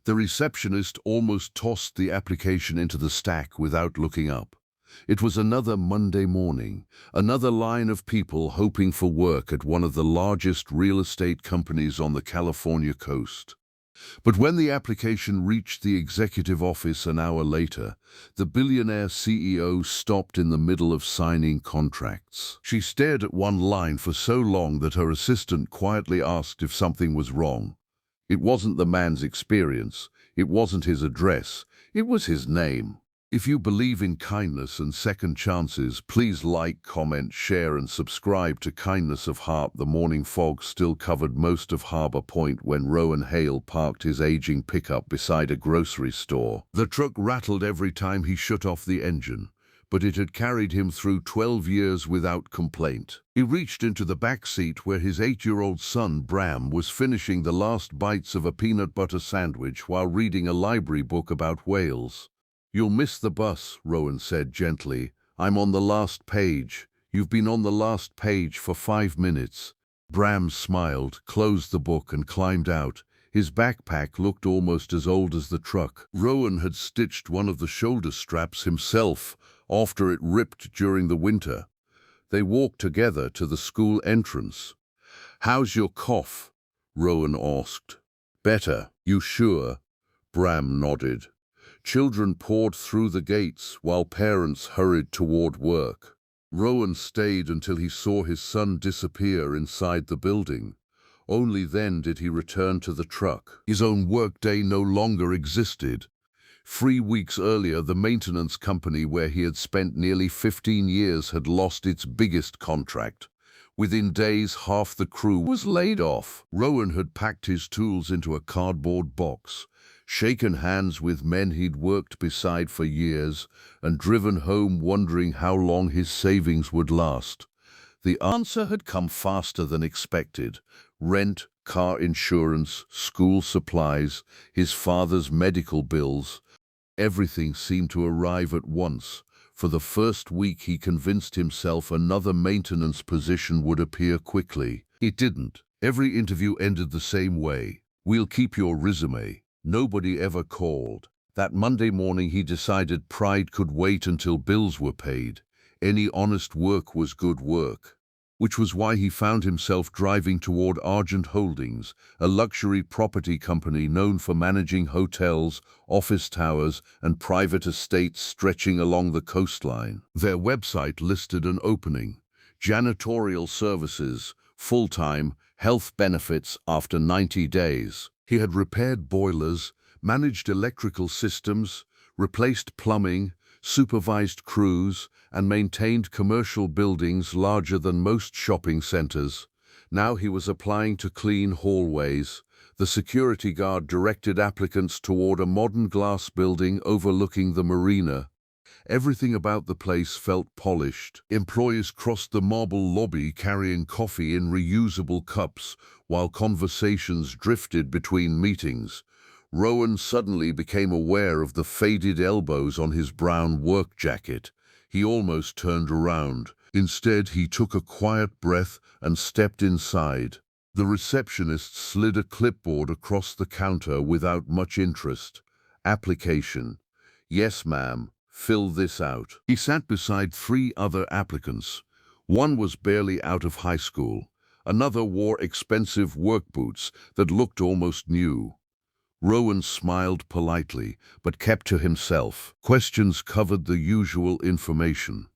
The receptionist almost tossed the application into the stack without looking up. It was another Monday morning, another line of people hoping for work at one of the largest real estate companies on the California coast. But when the application reached the executive office an hour later, the billionaire CEO stopped in the middle of signing contracts. She stared at one line for so long that her assistant quietly asked if something was wrong. It wasn't the man's experience, it wasn't his address, it was his name. If you believe in kindness and second chances, please like, comment, share and subscribe to Kindness of Heart. The morning fog still covered most of Harbor Point when Rowan Hale parked his aging pickup beside a grocery store. The truck rattled every time he shut off the engine, but it had carried him through 12 years without complaint. He reached into the back seat where his 8-year-old son, Bram, was finishing the last bites of a peanut butter sandwich while reading a library book about whales. "You'll miss the bus," Rowan said gently. "I'm on the last page. You've been on the last page for 5 minutes. Bram smiled, closed the book and climbed out. His backpack looked almost as old as the truck. Rowan had stitched one of the shoulder straps himself after it ripped during the winter. They walked together to the school entrance. "How's your cough?" Rowan asked. "Better. You sure?" Bram nodded. Children poured through the gates while parents hurried toward work. Rowan stayed until he saw his son disappear inside the building. Only then did he return to the truck. His own workday no longer existed. 3 weeks earlier, the maintenance company where he had spent nearly 15 years had lost its biggest contract. Within days, half the crew was laid off. Rowan had packed his tools into a cardboard box, shaken hands with men he'd worked beside for years, and driven home wondering how long his savings would last. The answer had come faster than expected. Rent, car insurance, school supplies, his father's medical bills. Everything seemed to arrive at once. For the first week he convinced himself another maintenance position would appear quickly. It didn't. Every interview ended the same way. "We'll keep your resume." Nobody ever called. That Monday morning he decided pride could wait until bills were paid. Any honest work was good work. Which was why he found himself driving toward Argent Holdings, a luxury property company known for managing hotels, office towers, and private estates stretching along the coastline. Their website listed an opening: janitorial services, full-time, health benefits after 90 days. He had repaired boilers, managed electrical systems, replaced plumbing, supervised crews, and maintained commercial buildings larger than most shopping centers. Now he was applying to clean hallways. The security guard directed applicants toward a modern glass building overlooking the marina. Everything about the place felt polished. Employees crossed the marble lobby carrying coffee in reusable cups, while conversations drifted between meetings. Rowan suddenly became aware of the faded elbows on his brown work jacket. He almost turned around. Instead, he took a quiet breath and stepped inside. The receptionist slid a clipboard across the counter without much interest. "Application." "Yes, ma'am. Fill this out." He sat beside 3 other applicants. One was barely out of high school. Another wore expensive work boots that looked almost new. Rowan smiled politely, but kept to himself. Questions covered the usual information: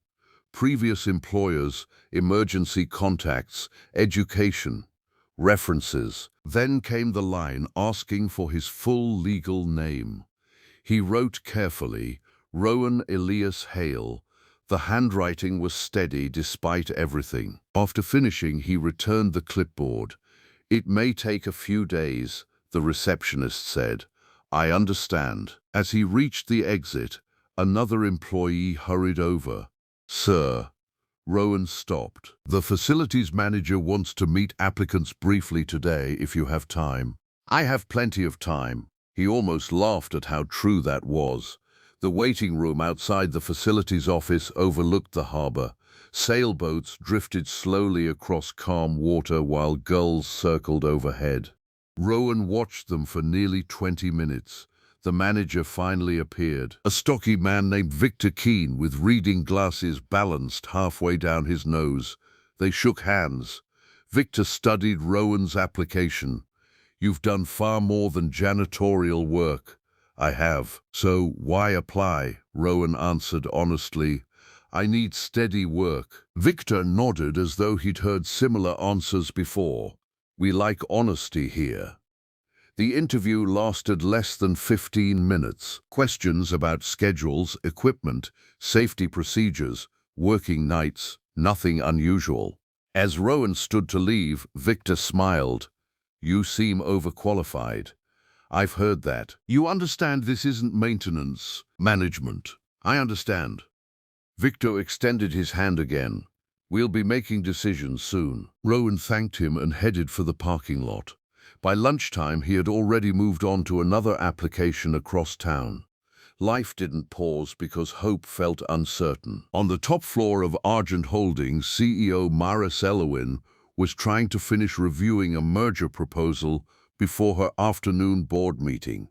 previous employers, emergency contacts, education, references. Then came the line asking for his full legal name. He wrote carefully, Rowan Elias Hale. The handwriting was steady despite everything. After finishing, he returned the clipboard. "It may take a few days," the receptionist said. "I understand." As he reached the exit, another employee hurried over. "Sir." Rowan stopped. "The facilities manager wants to meet applicants briefly today, if you have time." "I have plenty of time." He almost laughed at how true that was. The waiting room outside the facilities office overlooked the harbor. Sailboats drifted slowly across calm water while gulls circled overhead. Rowan watched them for nearly 20 minutes. The manager finally appeared. A stocky man named Victor Keane with reading glasses balanced halfway down his nose. They shook hands. Victor studied Rowan's application. "You've done far more than janitorial work." "I have. So why apply?" Rowan answered honestly. "I need steady work." Victor nodded as though he'd heard similar answers before. "We like honesty here." The interview lasted less than 15 minutes. Questions about schedules, equipment, safety procedures, working nights, nothing unusual. As Rowan stood to leave, Victor smiled. "You seem overqualified." "I've heard that. You understand this isn't maintenance, management." "I understand." Victor extended his hand again. "We'll be making decisions soon." Rowan thanked him and headed for the parking lot. By lunchtime, he had already moved on to another application across town. Life didn't pause because hope felt uncertain. On the top floor of Argent Holdings, CEO Maris Elowin was trying to finish reviewing a merger proposal before her afternoon board meeting.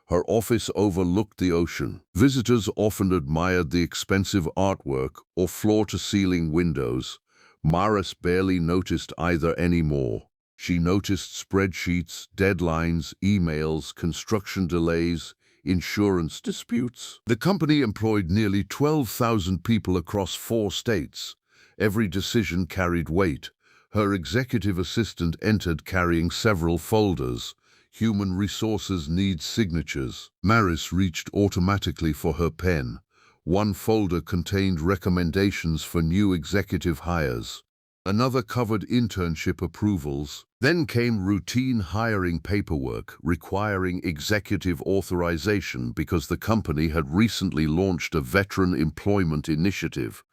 Her office overlooked the ocean. Visitors often admired the expensive artwork or floor-to-ceiling windows. Maris barely noticed either anymore. She noticed spreadsheets, deadlines, emails, construction delays, insurance disputes. The company employed nearly 12,000 people across 4 states. Every decision carried weight. Her executive assistant entered carrying several folders. Human resources needs signatures. Maris reached automatically for her pen. One folder contained recommendations for new executive hires. Another covered internship approvals. Then came routine hiring paperwork requiring executive authorization because the company had recently launched a veteran employment initiative.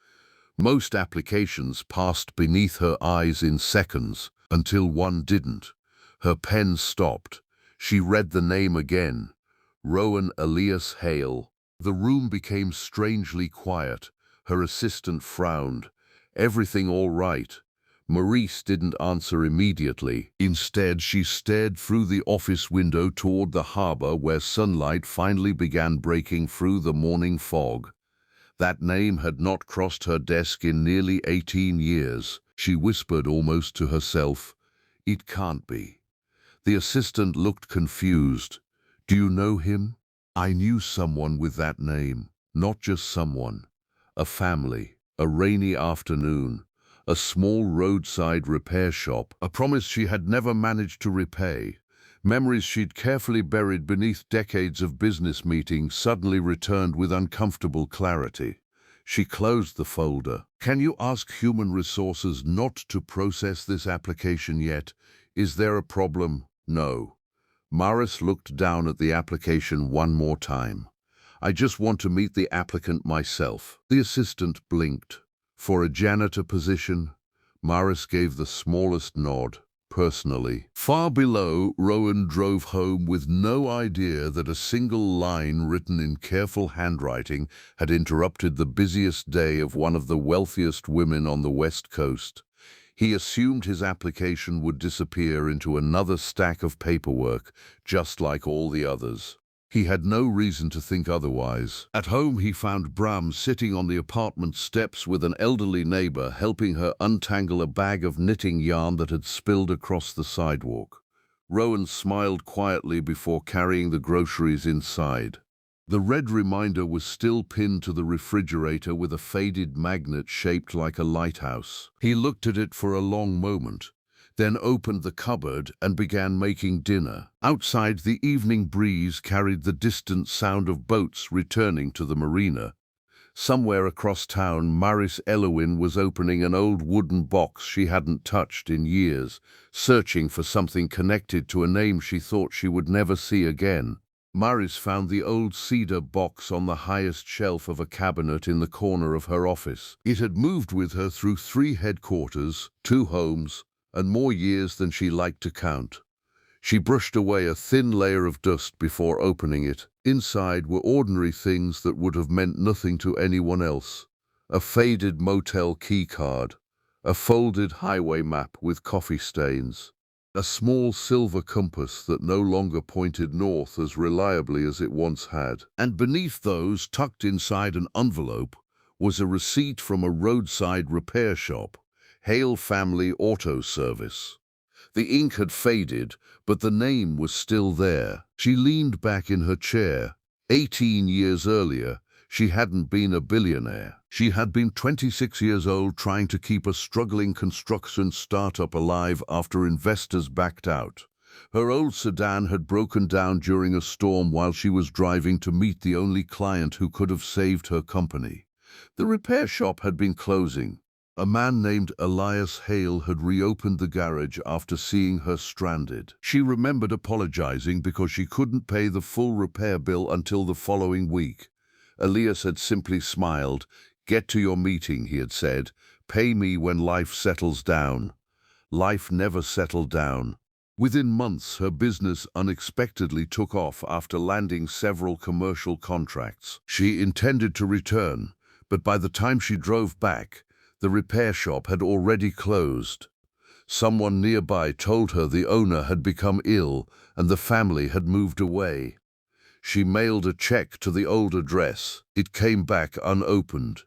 Most applications passed beneath her eyes in seconds, until one didn't. Her pen stopped. She read the name again. Rowan Elias Hale. The room became strangely quiet. Her assistant frowned. "Everything all right?" Maurice didn't answer immediately. Instead, she stared through the office window toward the harbor where sunlight finally began breaking through the morning fog. That name had not crossed her desk in nearly 18 years. She whispered almost to herself, "It can't be." The assistant looked confused. "Do you know him?" "I knew someone with that name. Not just someone. A family. A rainy afternoon. A small roadside repair shop. A promise she had never managed to repay. Memories she'd carefully buried beneath decades of business meetings suddenly returned with uncomfortable clarity. She closed the folder. "Can you ask Human Resources not to process this application yet? Is there a problem?" "No." Maris looked down at the application one more time. "I just want to meet the applicant myself." The assistant blinked. "For a janitor position?" Maris gave the smallest nod. "Personally." Far below, Rowan drove home with no idea that a single line written in careful handwriting had interrupted the busiest day of one of the wealthiest women on the West Coast. He assumed his application would disappear into another stack of paperwork, just like all the others. He had no reason to think otherwise. At home, he found Bram sitting on the apartment steps with an elderly neighbor helping her untangle a bag of knitting yarn that had spilled across the sidewalk. Rowan smiled quietly before carrying the groceries inside. The red reminder was still pinned to the refrigerator with a faded magnet shaped like a lighthouse. He looked at it for a long moment, then opened the cupboard and began making dinner. Outside, the evening breeze carried the distant sound of boats returning to the marina. Somewhere across town, Maris Elowin was opening an old wooden box she hadn't touched in years, searching for something connected to a name she thought she would never see again. Maris found the old cedar box on the highest shelf of a cabinet in the corner of her office. It had moved with her through 3 headquarters, 2 homes, and more years than she liked to count. She brushed away a thin layer of dust before opening it. Inside were ordinary things that would have meant nothing to anyone else. A faded motel key card, a folded highway map with coffee stains, A small silver compass that no longer pointed north as reliably as it once had. And beneath those, tucked inside an envelope, was a receipt from a roadside repair shop, Hale Family Auto Service. The ink had faded, but the name was still there. She leaned back in her chair. 18 years earlier, she hadn't been a billionaire. She had been 26 years old, trying to keep a struggling construction startup alive after investors backed out. Her old sedan had broken down during a storm while she was driving to meet the only client who could have saved her company. The repair shop had been closing. A man named Elias Hale had reopened the garage after seeing her stranded. She remembered apologizing because she couldn't pay the full repair bill until the following week. Elias had simply smiled. "Get to your meeting," he had said. "Pay me when life settles down." Life never settled down. Within months, her business unexpectedly took off after landing several commercial contracts. She intended to return, but by the time she drove back, the repair shop had already closed. Someone nearby told her the owner had become ill and the family had moved away. She mailed a check to the old address. It came back unopened.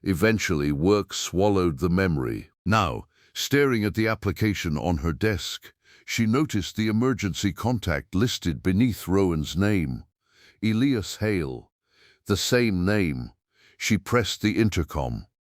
Eventually, work swallowed the memory. Now, staring at the application on her desk, she noticed the emergency contact listed beneath Rowan's name. Elias Hale. The same name. She pressed the intercom.